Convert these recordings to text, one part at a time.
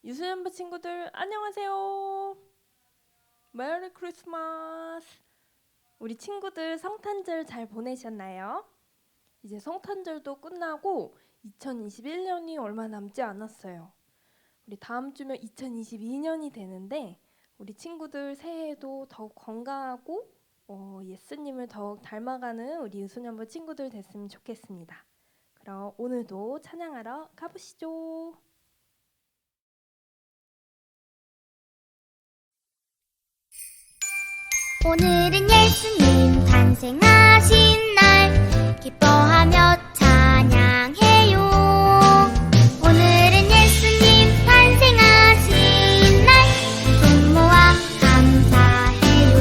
유소년부 친구들 안녕하세요. 메리 크리스마스. 우리 친구들 성탄절 잘 보내셨나요? 이제 성탄절도 끝나고 2021년이 얼마 남지 않았어요. 우리 다음 주면 2022년이 되는데 우리 친구들 새해에도 더욱 건강하고 예수님을 더욱 닮아가는 우리 유소년부 친구들 됐으면 좋겠습니다. 그럼 오늘도 찬양하러 가보시죠. 오늘은 예수님 탄생하신 날 기뻐하며 찬양해요. 오늘은 예수님 탄생하신 날 손 모아 감사해요.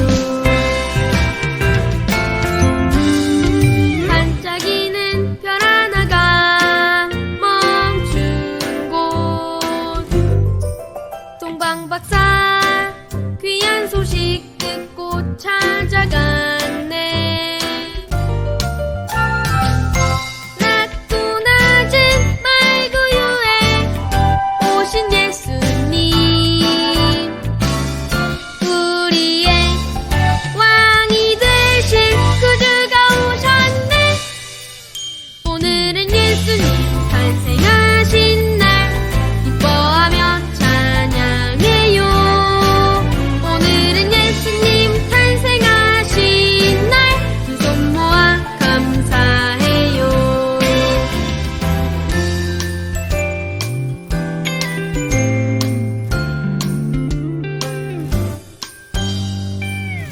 반짝이는 별 하나가 멈춘 곳 동방박사 귀한 소식 듣고 찾아갔네. 낮고 낮은 말구유에 오신 예수님, 우리의 왕이 되신 구주가 오셨네. 오늘은 예수님 탄생하신 날 기뻐하며 찬양해요. 오늘은 예수님 탄생하신 날 두 손 모아 감사해요.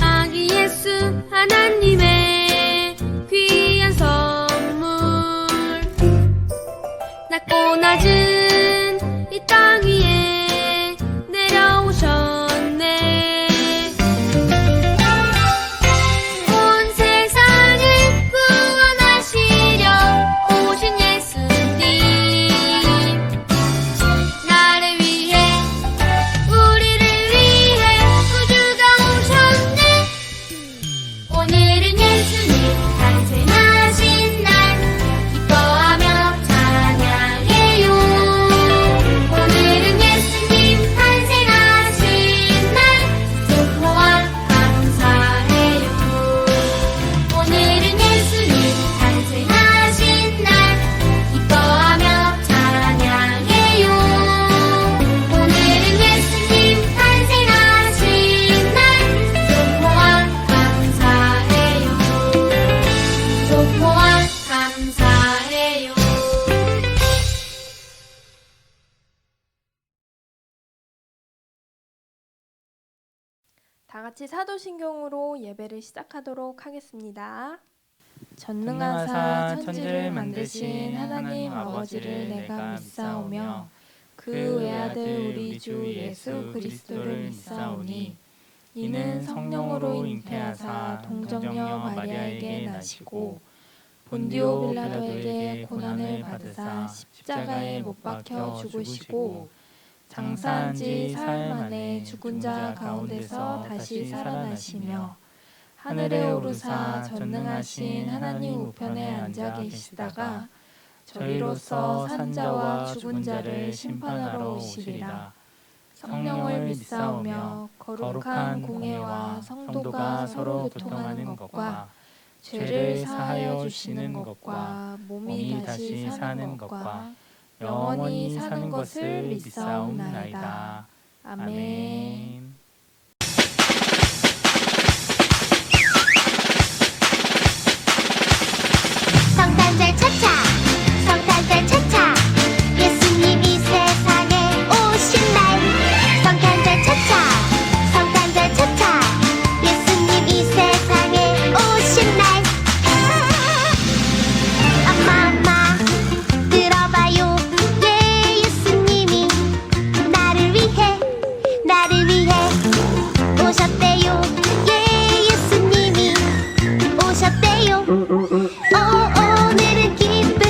아기 예수 하나님의 귀한 선물, 낮고 낮은 이 땅 위에 내려오셨네. 온 세상을 구원하시려 오신 예수님, 나를 위해 우리를 위해 구주가 오셨네. 오늘은 예수님 탄생하신 날 기뻐하며 찬양해요. 오늘은 예수님 탄생하신 날 손 모아 감사해요. 오늘은 예수님 탄생하신 날 기뻐하며 찬양해요. 오늘은 예수님 탄생하신 날 손 모아 감사해요. 손 모아 감사해요. 다 같이 사도신경으로 예배를 시작하도록 하겠습니다. 전능하사 천지를 만드신 하나님 아버지를 내가 믿사오며 그 외아들 우리 주 예수 그리스도를 믿사오니 이는 성령으로 잉태하사 동정녀 마리아에게 나시고 본디오 빌라도에게 고난을 받으사 십자가에 못 박혀 죽으시고 장사한 지 사흘 만에 죽은 자 가운데서 다시 살아나시며 하늘에 오르사 전능하신 하나님 우편에 앉아 계시다가 저희로서 산자와 죽은 자를 심판하러 오시리라. 성령을 믿사오며 거룩한 공예와 성도가 서로 교통하는 것과 죄를 사하여 주시는 것과 몸이 다시 사는 것과 영원히 사는 것을 믿사옵나이다. 아멘. 성탄절 차차, 성탄절 차차, 예수님이 세상에 오신 날. 성탄절 차차, 성탄절 차차, 예수님이 세상에 오신 날. 엄마 들어봐요. 예, 예수님이 나를 위해 오셨대요. 예, 예수님이 오셨대요. 오늘은 기쁜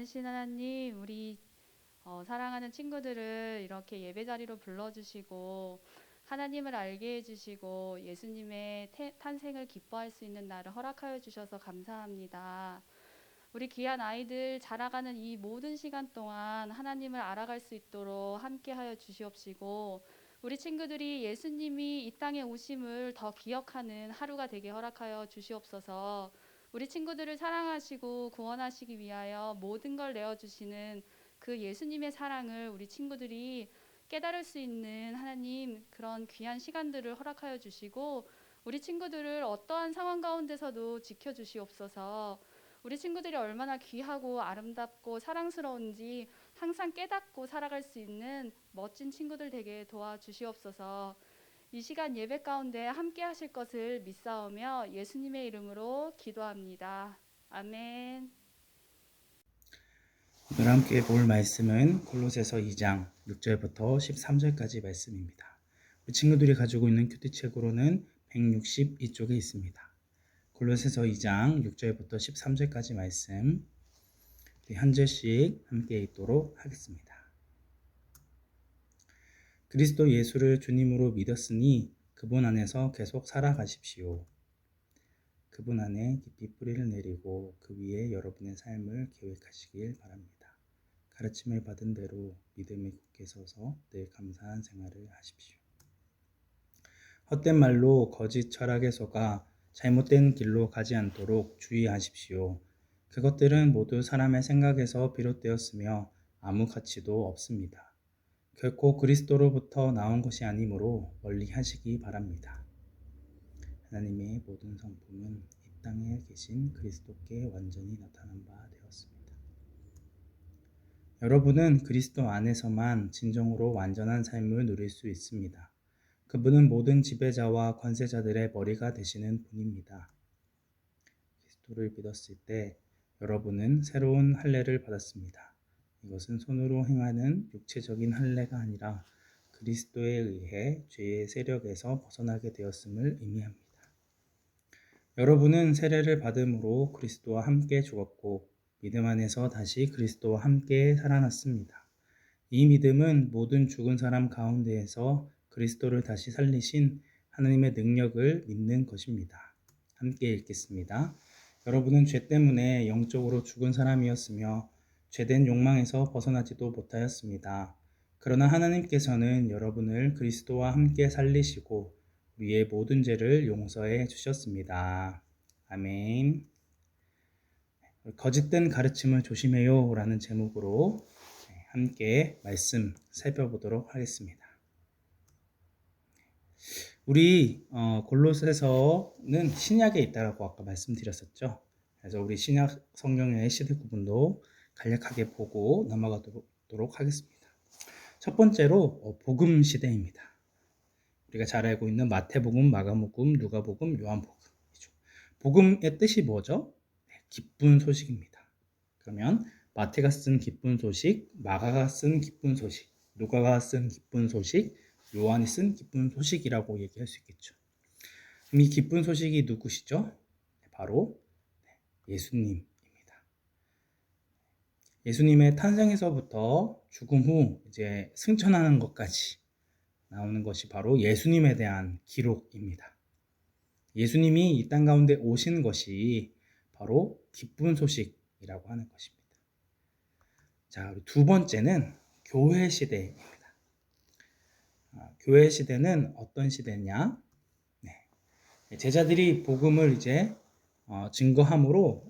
많으신 하나님, 우리 사랑하는 친구들을 이렇게 예배 자리로 불러주시고 하나님을 알게 해주시고 예수님의 탄생을 기뻐할 수 있는 날을 허락하여 주셔서 감사합니다. 우리 귀한 아이들 자라가는 이 모든 시간 동안 하나님을 알아갈 수 있도록 함께하여 주시옵시고 우리 친구들이 예수님이 이 땅에 오심을 더 기억하는 하루가 되게 허락하여 주시옵소서. 우리 친구들을 사랑하시고 구원하시기 위하여 모든 걸 내어주시는 그 예수님의 사랑을 우리 친구들이 깨달을 수 있는 하나님 그런 귀한 시간들을 허락하여 주시고 우리 친구들을 어떠한 상황 가운데서도 지켜주시옵소서. 우리 친구들이 얼마나 귀하고 아름답고 사랑스러운지 항상 깨닫고 살아갈 수 있는 멋진 친구들 되게 도와주시옵소서. 이 시간 예배 가운데 함께 하실 것을 믿사오며 예수님의 이름으로 기도합니다. 아멘. 오늘 함께 볼 말씀은 골로새서 2장 6절부터 13절까지 말씀입니다. 우리 친구들이 가지고 있는 큐티책으로는 162쪽에 있습니다. 골로새서 2장 6절부터 13절까지 말씀 한 절씩 함께 읽도록 하겠습니다. 그리스도 예수를 주님으로 믿었으니 그분 안에서 계속 살아가십시오. 그분 안에 깊이 뿌리를 내리고 그 위에 여러분의 삶을 계획하시길 바랍니다. 가르침을 받은 대로 믿음에 굳게 서서 늘 감사한 생활을 하십시오. 헛된 말로 거짓 철학에 속아 잘못된 길로 가지 않도록 주의하십시오. 그것들은 모두 사람의 생각에서 비롯되었으며 아무 가치도 없습니다. 결코 그리스도로부터 나온 것이 아니므로 멀리 하시기 바랍니다. 하나님의 모든 성품은 이 땅에 계신 그리스도께 완전히 나타난 바 되었습니다. 여러분은 그리스도 안에서만 진정으로 완전한 삶을 누릴 수 있습니다. 그분은 모든 지배자와 권세자들의 머리가 되시는 분입니다. 그리스도를 믿었을 때 여러분은 새로운 할례를 받았습니다. 이것은 손으로 행하는 육체적인 할례가 아니라 그리스도에 의해 죄의 세력에서 벗어나게 되었음을 의미합니다. 여러분은 세례를 받음으로 그리스도와 함께 죽었고 믿음 안에서 다시 그리스도와 함께 살아났습니다. 이 믿음은 모든 죽은 사람 가운데에서 그리스도를 다시 살리신 하나님의 능력을 믿는 것입니다. 함께 읽겠습니다. 여러분은 죄 때문에 영적으로 죽은 사람이었으며 죄된 욕망에서 벗어나지도 못하였습니다. 그러나 하나님께서는 여러분을 그리스도와 함께 살리시고 우리의 모든 죄를 용서해 주셨습니다. 아멘. 거짓된 가르침을 조심해요 라는 제목으로 함께 말씀 살펴보도록 하겠습니다. 우리 골로새서는 신약에 있다라고 아까 말씀드렸었죠. 그래서 우리 신약 성경의 시대 구분도 간략하게 보고 넘어가도록 하겠습니다. 첫 번째로 복음 시대입니다. 우리가 잘 알고 있는 마태복음, 마가복음, 누가복음, 요한복음이죠. 복음의 뜻이 뭐죠? 기쁜 소식입니다. 그러면 마태가 쓴 기쁜 소식, 마가가 쓴 기쁜 소식, 누가가 쓴 기쁜 소식, 요한이 쓴 기쁜 소식이라고 얘기할 수 있겠죠. 그럼 이 기쁜 소식이 누구시죠? 바로 예수님입니다. 예수님의 탄생에서부터 죽음 후 이제 승천하는 것까지 나오는 것이 바로 예수님에 대한 기록입니다. 예수님이 이 땅 가운데 오신 것이 바로 기쁜 소식이라고 하는 것입니다. 자, 두 번째는 교회 시대입니다. 교회 시대는 어떤 시대냐? 제자들이 복음을 이제 증거함으로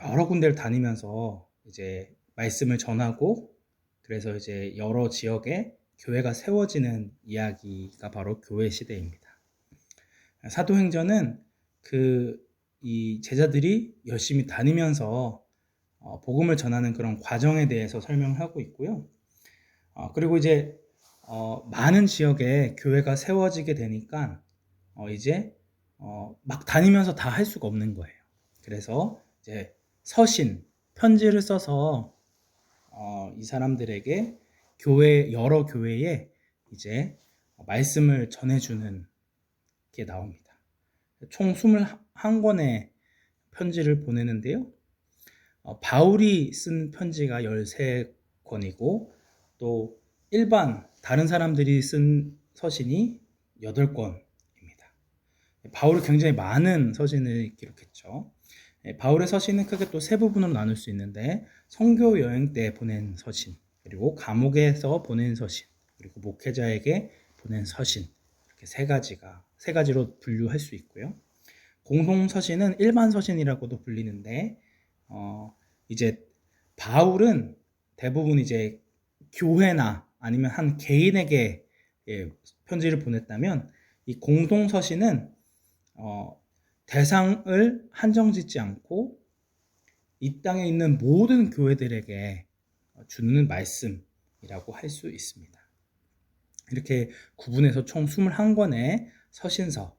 여러 군데를 다니면서 이제 말씀을 전하고 그래서 이제 여러 지역에 교회가 세워지는 이야기가 바로 교회 시대입니다. 사도행전은 이 제자들이 열심히 다니면서 복음을 전하는 그런 과정에 대해서 설명하고 있고요. 그리고 이제 많은 지역에 교회가 세워지게 되니까 이제 막 다니면서 다 할 수가 없는 거예요. 그래서 이제 서신, 편지를 써서 이 사람들에게 여러 교회에 이제 말씀을 전해주는 게 나옵니다. 총 21권의 편지를 보내는데요. 바울이 쓴 편지가 13권이고 또 일반 다른 사람들이 쓴 서신이 8권입니다. 바울이 굉장히 많은 서신을 기록했죠. 바울의 서신은 크게 또 세 부분으로 나눌 수 있는데 선교 여행 때 보낸 서신, 그리고 감옥에서 보낸 서신, 그리고 목회자에게 보낸 서신, 이렇게 세 가지로 분류할 수 있고요. 공동 서신은 일반 서신이라고도 불리는데 이제 바울은 대부분 이제 교회나 아니면 한 개인에게 편지를 보냈다면 이 공동 서신은 대상을 한정짓지 않고 이 땅에 있는 모든 교회들에게 주는 말씀이라고 할 수 있습니다. 이렇게 구분해서 총 21권의 서신서,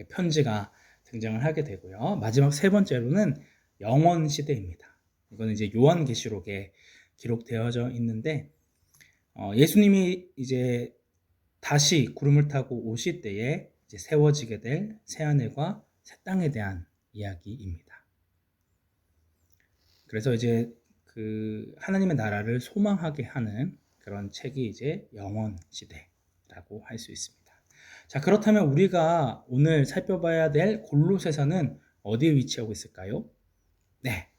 편지가 등장을 하게 되고요. 마지막 세 번째로는 영원 시대입니다. 이거는 이제 요한계시록에 기록되어져 있는데 예수님이 이제 다시 구름을 타고 오실 때에 이제 세워지게 될 새하늘과 새 땅에 대한 이야기입니다. 그래서 이제 그 하나님의 나라를 소망하게 하는 그런 책이 이제 영원 시대라고 할 수 있습니다. 자, 그렇다면 우리가 오늘 살펴봐야 될 골로새서는 어디에 위치하고 있을까요? 네,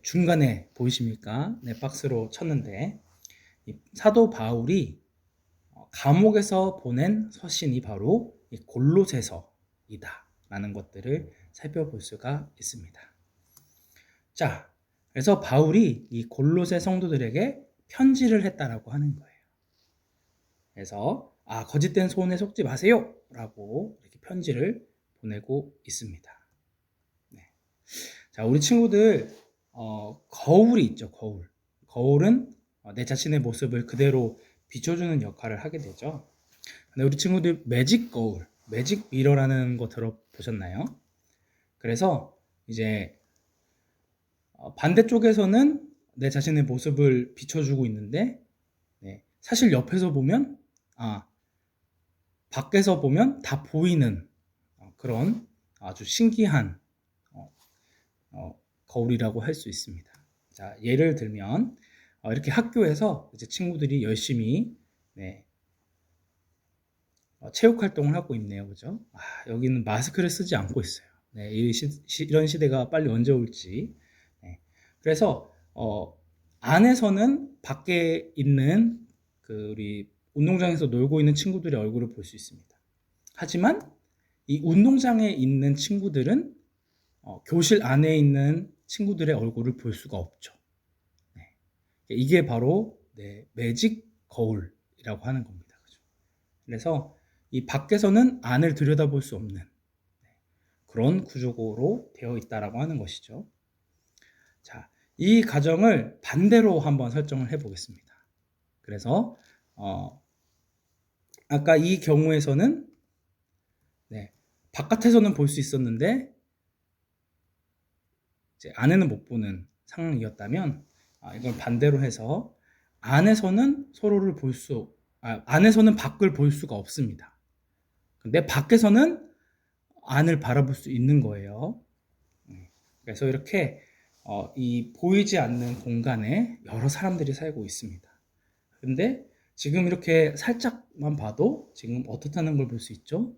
중간에 보이십니까? 네, 박스로 쳤는데 사도 바울이 감옥에서 보낸 서신이 바로 이 골로새서이다 라는 것들을 살펴볼 수가 있습니다. 자, 그래서 바울이 이 골로새 성도들에게 편지를 했다라고 하는 거예요. 그래서 거짓된 소원에 속지 마세요 라고 이렇게 편지를 보내고 있습니다. 네. 자, 우리 친구들 거울이 있죠. 거울은 내 자신의 모습을 그대로 비춰주는 역할을 하게 되죠. 근데 우리 친구들 매직 거울, 매직 미러라는 거 들어보셨나요? 그래서 이제 반대쪽에서는 내 자신의 모습을 비춰주고 있는데 사실 옆에서 보면 밖에서 보면 다 보이는 그런 아주 신기한 거울이라고 할 수 있습니다. 자, 예를 들면 이렇게 학교에서 이제 친구들이 열심히 체육 활동을 하고 있네요, 그죠? 여기는 마스크를 쓰지 않고 있어요. 네, 이런 시대가 빨리 언제 올지. 그래서 안에서는 밖에 있는 우리 운동장에서 놀고 있는 친구들의 얼굴을 볼 수 있습니다. 하지만 이 운동장에 있는 친구들은 교실 안에 있는 친구들의 얼굴을 볼 수가 없죠. 이게 바로 매직 거울이라고 하는 겁니다. 그죠? 그래서 이 밖에서는 안을 들여다볼 수 없는 그런 구조로 되어 있다라고 하는 것이죠. 자, 이 가정을 반대로 한번 설정을 해보겠습니다. 그래서 아까 이 경우에서는 바깥에서는 볼 수 있었는데 이제 안에는 못 보는 상황이었다면 이걸 반대로 해서 안에서는 안에서는 밖을 볼 수가 없습니다. 근데 밖에서는 안을 바라볼 수 있는 거예요. 그래서 이렇게 이 보이지 않는 공간에 여러 사람들이 살고 있습니다. 근데 지금 이렇게 살짝만 봐도 지금 어떻다는 걸 볼 수 있죠?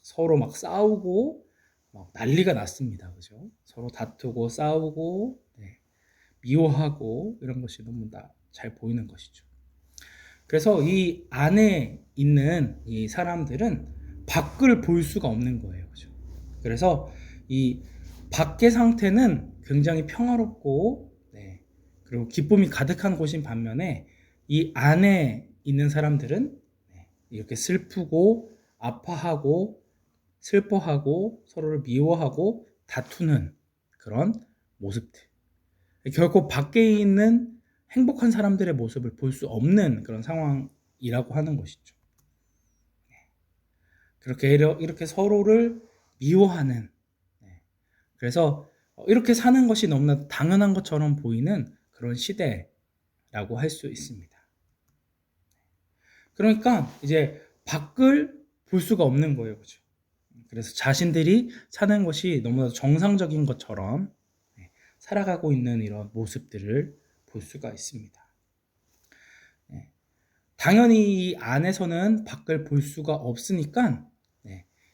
서로 막 싸우고 막 난리가 났습니다. 그죠? 서로 다투고 싸우고 미워하고 이런 것이 너무 잘 보이는 것이죠. 그래서 이 안에 있는 이 사람들은 밖을 볼 수가 없는 거예요. 그죠? 그래서 이 밖의 상태는 굉장히 평화롭고 그리고 기쁨이 가득한 곳인 반면에 이 안에 있는 사람들은 이렇게 슬프고 아파하고 슬퍼하고 서로를 미워하고 다투는 그런 모습들. 결코 밖에 있는 행복한 사람들의 모습을 볼 수 없는 그런 상황이라고 하는 것이죠. 이렇게 서로를 미워하는, 그래서 이렇게 사는 것이 너무나 당연한 것처럼 보이는 그런 시대라고 할 수 있습니다. 그러니까 이제 밖을 볼 수가 없는 거예요. 그죠? 그래서 자신들이 사는 것이 너무나 정상적인 것처럼 살아가고 있는 이런 모습들을 볼 수가 있습니다. 네. 당연히 이 안에서는 밖을 볼 수가 없으니까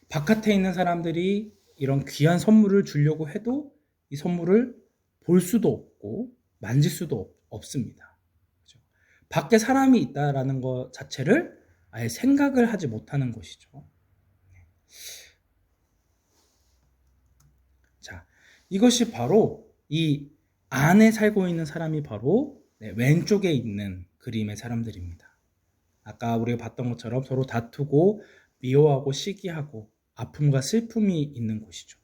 바깥에 있는 사람들이 이런 귀한 선물을 주려고 해도 이 선물을 볼 수도 없고 만질 수도 없습니다. 그렇죠? 밖에 사람이 있다라는 것 자체를 아예 생각을 하지 못하는 것이죠. 자, 이것이 바로 이 안에 살고 있는 사람이 바로 왼쪽에 있는 그림의 사람들입니다. 아까 우리가 봤던 것처럼 서로 다투고 미워하고 시기하고 아픔과 슬픔이 있는 곳이죠.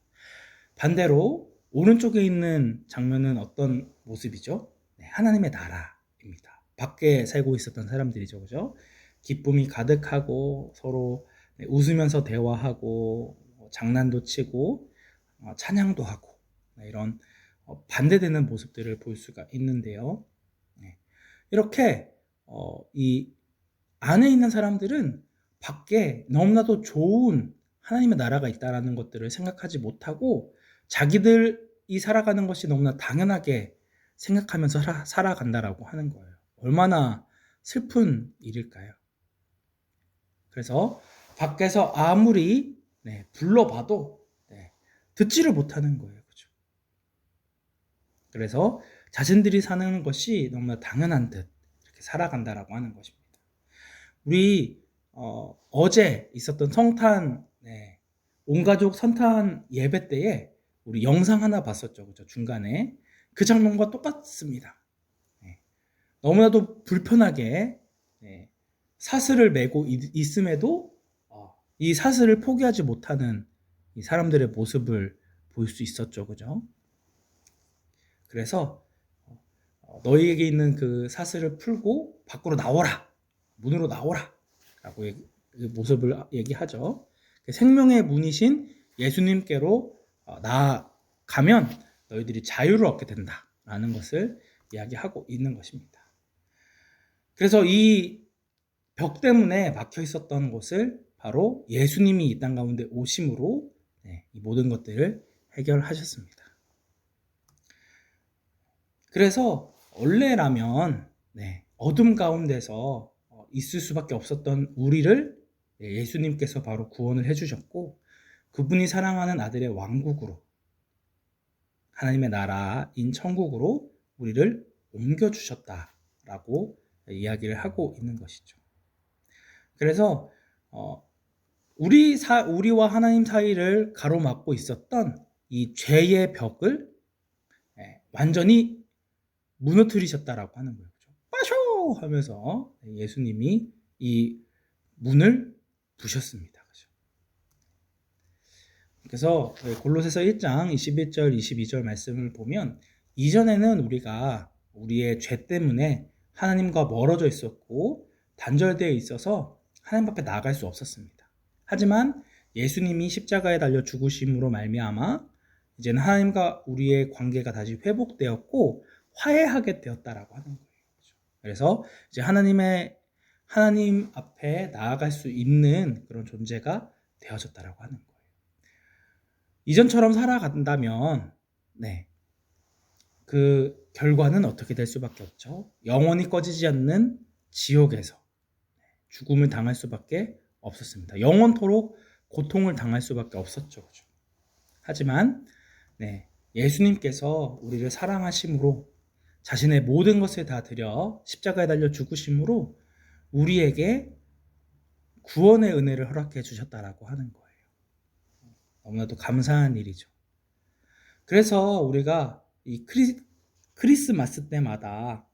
반대로 오른쪽에 있는 장면은 어떤 모습이죠? 하나님의 나라입니다. 밖에 살고 있었던 사람들이죠. 그죠? 기쁨이 가득하고 서로 웃으면서 대화하고 장난도 치고 찬양도 하고 이런 반대되는 모습들을 볼 수가 있는데요. 이렇게 이 안에 있는 사람들은 밖에 너무나도 좋은 하나님의 나라가 있다는 것들을 생각하지 못하고 자기들이 살아가는 것이 너무나 당연하게 생각하면서 살아간다라고 하는 거예요. 얼마나 슬픈 일일까요? 그래서 밖에서 아무리 불러봐도 듣지를 못하는 거예요. 그죠? 그래서 자신들이 사는 것이 너무나 당연한 듯 이렇게 살아간다라고 하는 것입니다. 우리 어제 있었던 성탄 온가족 성탄 예배 때에 우리 영상 하나 봤었죠. 그죠? 중간에 그 장면과 똑같습니다. 너무나도 불편하게 사슬을 메고 있음에도 이 사슬을 포기하지 못하는 이 사람들의 모습을 볼 수 있었죠. 그죠? 그래서 너희에게 있는 그 사슬을 풀고 밖으로 나오라. 문으로 나오라. 라고 그 모습을 얘기하죠. 생명의 문이신 예수님께로 나아가면 너희들이 자유를 얻게 된다. 라는 것을 이야기하고 있는 것입니다. 그래서 이 벽 때문에 막혀 있었던 곳을 바로 예수님이 이 땅 가운데 오심으로 이 모든 것들을 해결하셨습니다. 그래서 원래라면 어둠 가운데서 있을 수밖에 없었던 우리를 예수님께서 바로 구원을 해주셨고 그분이 사랑하는 아들의 왕국으로 하나님의 나라인 천국으로 우리를 옮겨주셨다라고 이야기를 하고 있는 것이죠. 그래서 우리와 하나님 사이를 가로막고 있었던 이 죄의 벽을 완전히 무너뜨리셨다라고 하는 거예요. 빠쇼 하면서 예수님이 이 문을 부셨습니다. 그래서 골로새서 1장 21절 22절 말씀을 보면 이전에는 우리가 우리의 죄 때문에 하나님과 멀어져 있었고 단절되어 있어서 하나님 앞에 나아갈 수 없었습니다. 하지만 예수님이 십자가에 달려 죽으심으로 말미암아 이제는 하나님과 우리의 관계가 다시 회복되었고 화해하게 되었다라고 하는 거예요. 그래서 이제 하나님 앞에 나아갈 수 있는 그런 존재가 되어졌다라고 하는 거예요. 이전처럼 살아간다면 그 결과는 어떻게 될 수밖에 없죠. 영원히 꺼지지 않는 지옥에서 죽음을 당할 수밖에 없었습니다. 영원토록 고통을 당할 수밖에 없었죠. 하지만 예수님께서 우리를 사랑하심으로 자신의 모든 것을 다 드려 십자가에 달려 죽으심으로 우리에게 구원의 은혜를 허락해 주셨다라고 하는 거예요. 너무나도 감사한 일이죠. 그래서 우리가 이 크리스마스 때마다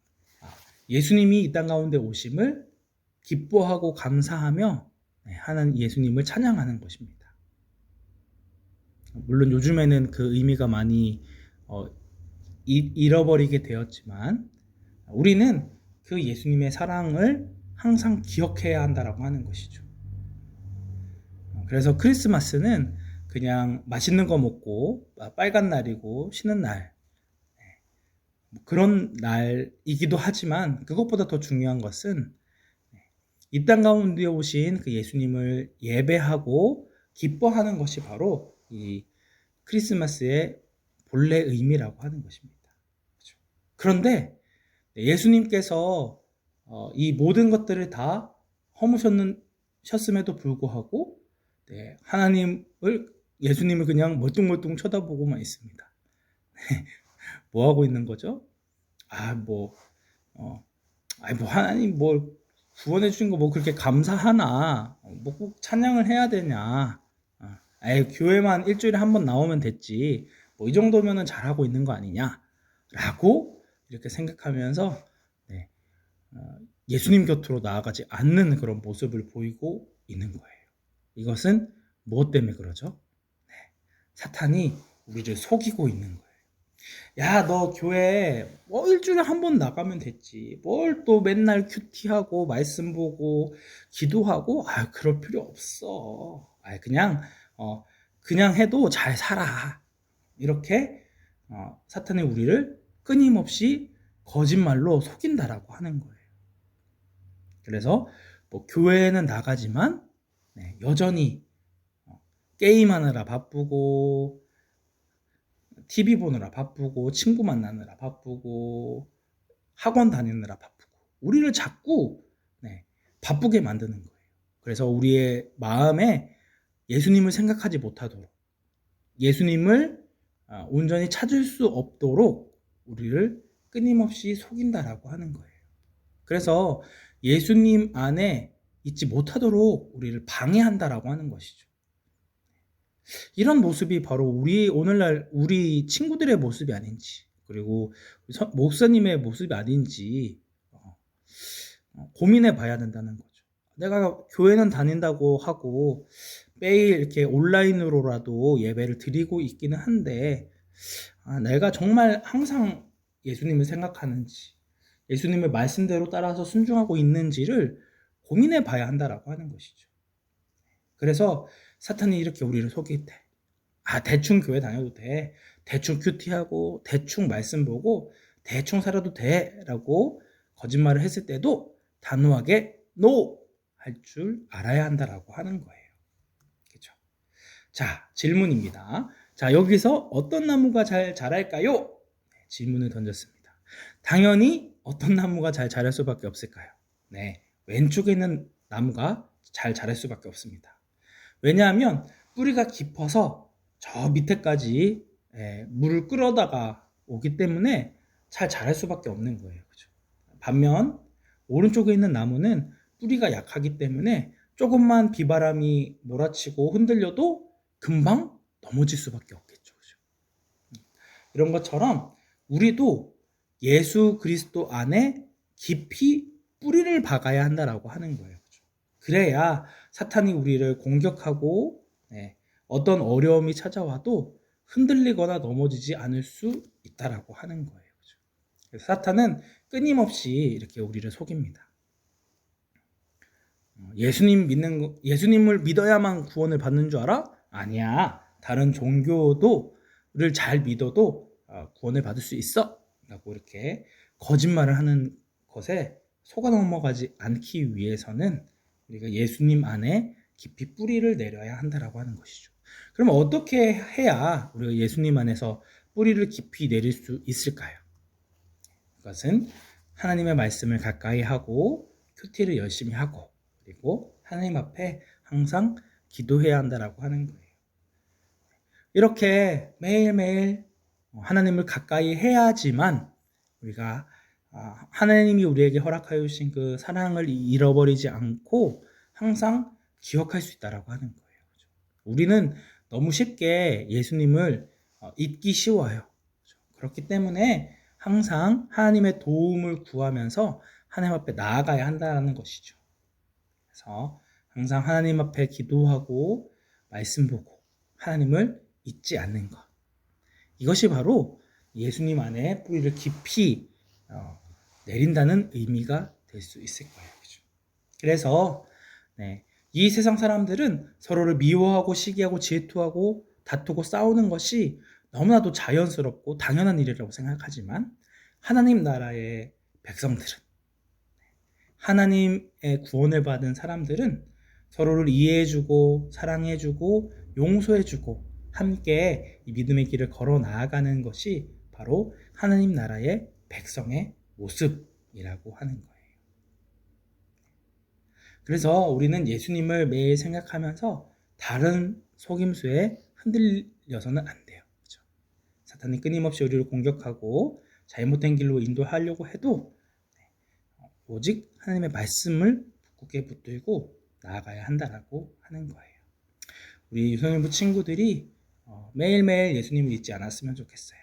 예수님이 이 땅 가운데 오심을 기뻐하고 감사하며 하나님 예수님을 찬양하는 것입니다. 물론 요즘에는 그 의미가 많이 잃어버리게 되었지만 우리는 그 예수님의 사랑을 항상 기억해야 한다라고 하는 것이죠. 그래서 크리스마스는 그냥 맛있는 거 먹고 빨간 날이고 쉬는 날 그런 날이기도 하지만 그것보다 더 중요한 것은 이 땅 가운데 오신 그 예수님을 예배하고 기뻐하는 것이 바로 이 크리스마스의 본래 의미라고 하는 것입니다. 그런데 예수님께서 이 모든 것들을 다 허무셨음에도 불구하고 예수님을 그냥 멀뚱멀뚱 쳐다보고만 있습니다. 뭐 하고 있는 거죠? 하나님 뭘 구원해 주신 거 뭐 그렇게 감사하나? 뭐 꼭 찬양을 해야 되냐? 교회만 일주일에 한 번 나오면 됐지. 뭐 이 정도면은 잘하고 있는 거 아니냐? 라고 이렇게 생각하면서 예수님 곁으로 나아가지 않는 그런 모습을 보이고 있는 거예요. 이것은 무엇 때문에 그러죠? 사탄이 우리를 속이고 있는 거예요. 야, 너 교회 일주일에 한 번 나가면 됐지. 뭘 또 맨날 큐티하고 말씀 보고 기도하고 그럴 필요 없어. 그냥 해도 잘 살아. 이렇게 사탄이 우리를 끊임없이 거짓말로 속인다라고 하는 거예요. 그래서 교회에는 나가지만 여전히 게임하느라 바쁘고 TV 보느라 바쁘고 친구 만나느라 바쁘고 학원 다니느라 바쁘고 우리를 자꾸 바쁘게 만드는 거예요. 그래서 우리의 마음에 예수님을 생각하지 못하도록 예수님을 온전히 찾을 수 없도록 우리를 끊임없이 속인다라고 하는 거예요. 그래서 예수님 안에 있지 못하도록 우리를 방해한다라고 하는 것이죠. 이런 모습이 바로 오늘날 우리 친구들의 모습이 아닌지, 그리고 목사님의 모습이 아닌지 고민해 봐야 된다는 거죠. 내가 교회는 다닌다고 하고 매일 이렇게 온라인으로라도 예배를 드리고 있기는 한데 내가 정말 항상 예수님을 생각하는지, 예수님의 말씀대로 따라서 순종하고 있는지를 고민해 봐야 한다라고 하는 것이죠. 그래서 사탄이 이렇게 우리를 속일 때 대충 교회 다녀도 돼, 대충 큐티하고 대충 말씀 보고 대충 살아도 돼 라고 거짓말을 했을 때도 단호하게 NO! 할 줄 알아야 한다라고 하는 거예요. 그렇죠? 자, 질문입니다. 자, 여기서 어떤 나무가 잘 자랄까요? 질문을 던졌습니다. 당연히 어떤 나무가 잘 자랄 수밖에 없을까요? 왼쪽에 있는 나무가 잘 자랄 수밖에 없습니다. 왜냐하면 뿌리가 깊어서 저 밑에까지 물을 끌어다가 오기 때문에 잘 자랄 수밖에 없는 거예요. 그죠? 반면 오른쪽에 있는 나무는 뿌리가 약하기 때문에 조금만 비바람이 몰아치고 흔들려도 금방 넘어질 수밖에 없겠죠. 그죠? 이런 것처럼 우리도 예수 그리스도 안에 깊이 뿌리를 박아야 한다라고 하는 거예요. 그죠? 그래야 사탄이 우리를 공격하고 어떤 어려움이 찾아와도 흔들리거나 넘어지지 않을 수 있다라고 하는 거예요. 그죠? 그래서 사탄은 끊임없이 이렇게 우리를 속입니다. 예수님을 믿어야만 구원을 받는 줄 알아? 아니야. 다른 종교도를 잘 믿어도 구원을 받을 수 있어. 라고 이렇게 거짓말을 하는 것에 속아 넘어가지 않기 위해서는 우리가 예수님 안에 깊이 뿌리를 내려야 한다라고 하는 것이죠. 그러면 어떻게 해야 우리가 예수님 안에서 뿌리를 깊이 내릴 수 있을까요? 그것은 하나님의 말씀을 가까이 하고 큐티를 열심히 하고 그리고 하나님 앞에 항상 기도해야 한다라고 하는 거예요. 이렇게 매일매일 하나님을 가까이 해야지만 우리가 하나님이 우리에게 허락하여 주신 그 사랑을 잃어버리지 않고 항상 기억할 수 있다라고 하는 거예요. 우리는 너무 쉽게 예수님을 잊기 쉬워요. 그렇기 때문에 항상 하나님의 도움을 구하면서 하나님 앞에 나아가야 한다는 것이죠. 그래서 항상 하나님 앞에 기도하고 말씀 보고 하나님을 잊지 않는 것. 이것이 바로 예수님 안에 뿌리를 깊이 내린다는 의미가 될 수 있을 거예요. 그렇죠? 그래서 이 세상 사람들은 서로를 미워하고 시기하고 질투하고 다투고 싸우는 것이 너무나도 자연스럽고 당연한 일이라고 생각하지만 하나님 나라의 백성들은 하나님의 구원을 받은 사람들은 서로를 이해해주고 사랑해주고 용서해주고 함께 이 믿음의 길을 걸어 나아가는 것이 바로 하나님 나라의 백성의 모습이라고 하는 거예요. 그래서 우리는 예수님을 매일 생각하면서 다른 속임수에 흔들려서는 안 돼요. 그렇죠? 사탄이 끊임없이 우리를 공격하고 잘못된 길로 인도하려고 해도 오직 하나님의 말씀을 굳게 붙들고 나아가야 한다라고 하는 거예요. 우리 유소년부 친구들이 매일매일 예수님을 잊지 않았으면 좋겠어요.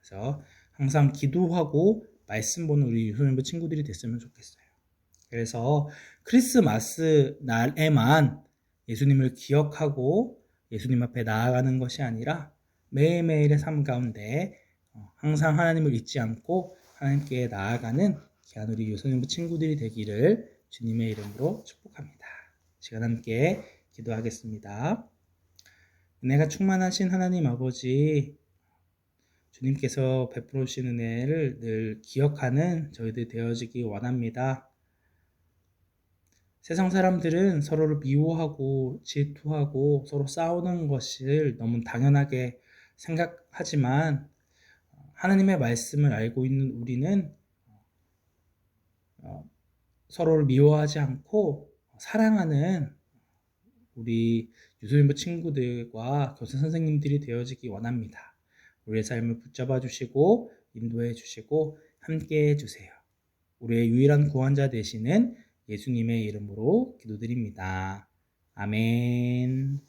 그래서 항상 기도하고 말씀 보는 우리 유소년부 친구들이 됐으면 좋겠어요. 그래서 크리스마스 날에만 예수님을 기억하고 예수님 앞에 나아가는 것이 아니라 매일매일의 삶 가운데 항상 하나님을 잊지 않고 하나님께 나아가는 귀한 우리 유소년부 친구들이 되기를 주님의 이름으로 축복합니다. 시간 함께 기도하겠습니다. 은혜가 충만하신 하나님 아버지, 주님께서 베풀어 주신 은혜를 늘 기억하는 저희들 되어지기 원합니다. 세상 사람들은 서로를 미워하고 질투하고 서로 싸우는 것을 너무 당연하게 생각하지만 하나님의 말씀을 알고 있는 우리는 서로를 미워하지 않고 사랑하는 우리 유소년부 친구들과 교사 선생님들이 되어지기 원합니다. 우리의 삶을 붙잡아 주시고 인도해 주시고 함께 해 주세요. 우리의 유일한 구원자 되시는 예수님의 이름으로 기도드립니다. 아멘.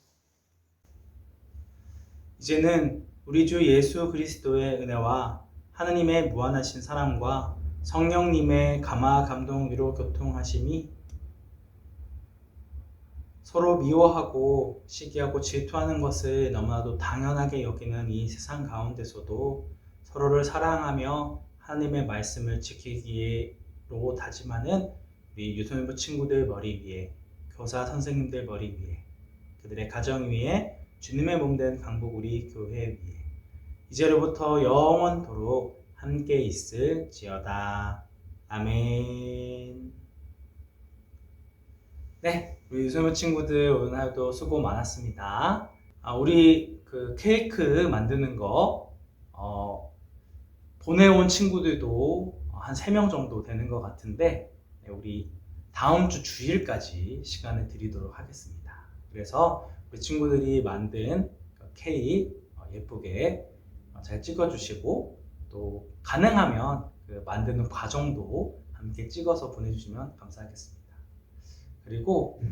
이제는 우리 주 예수 그리스도의 은혜와 하나님의 무한하신 사랑과 성령님의 감화 감동 위로 교통하심이 서로 미워하고 시기하고 질투하는 것을 너무나도 당연하게 여기는 이 세상 가운데서도 서로를 사랑하며 하나님의 말씀을 지키기로 다짐하는 우리 유소년부 친구들 머리 위에, 교사 선생님들 머리 위에, 그들의 가정 위에, 주님의 몸된 강복 우리 교회 위에 이제로부터 영원토록 함께 있을지어다. 아멘. 네, 우리 유소년부 친구들 오늘 하루도 수고 많았습니다. 우리 그 케이크 만드는 거 보내온 친구들도 한 3명 정도 되는 것 같은데 우리 다음 주 주일까지 시간을 드리도록 하겠습니다. 그래서 우리 친구들이 만든 케이크 예쁘게 잘 찍어주시고 또 가능하면 그 만드는 과정도 함께 찍어서 보내주시면 감사하겠습니다. 그리고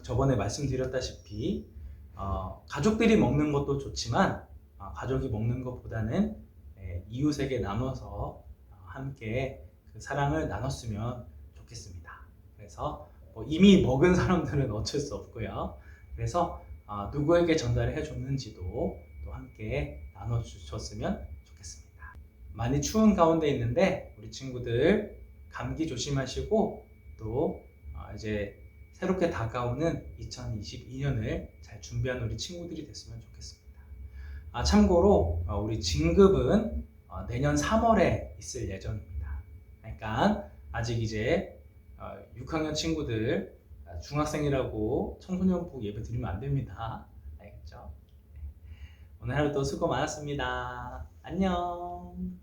저번에 말씀드렸다시피 가족들이 먹는 것도 좋지만 가족이 먹는 것보다는 이웃에게 나눠서 함께 그 사랑을 나눴으면 좋겠습니다. 그래서 이미 먹은 사람들은 어쩔 수 없고요. 그래서 누구에게 전달을 해줬는지도 또 함께 나눠주셨으면 좋겠습니다. 많이 추운 가운데 있는데 우리 친구들 감기 조심하시고 또 이제 새롭게 다가오는 2022년을 잘 준비한 우리 친구들이 됐으면 좋겠습니다. 참고로 우리 진급은 내년 3월에 있을 예정입니다. 그러니까 아직 이제 6학년 친구들 중학생이라고 청소년부 예배 드리면 안 됩니다. 알겠죠? 오늘 하루도 수고 많았습니다. 안녕.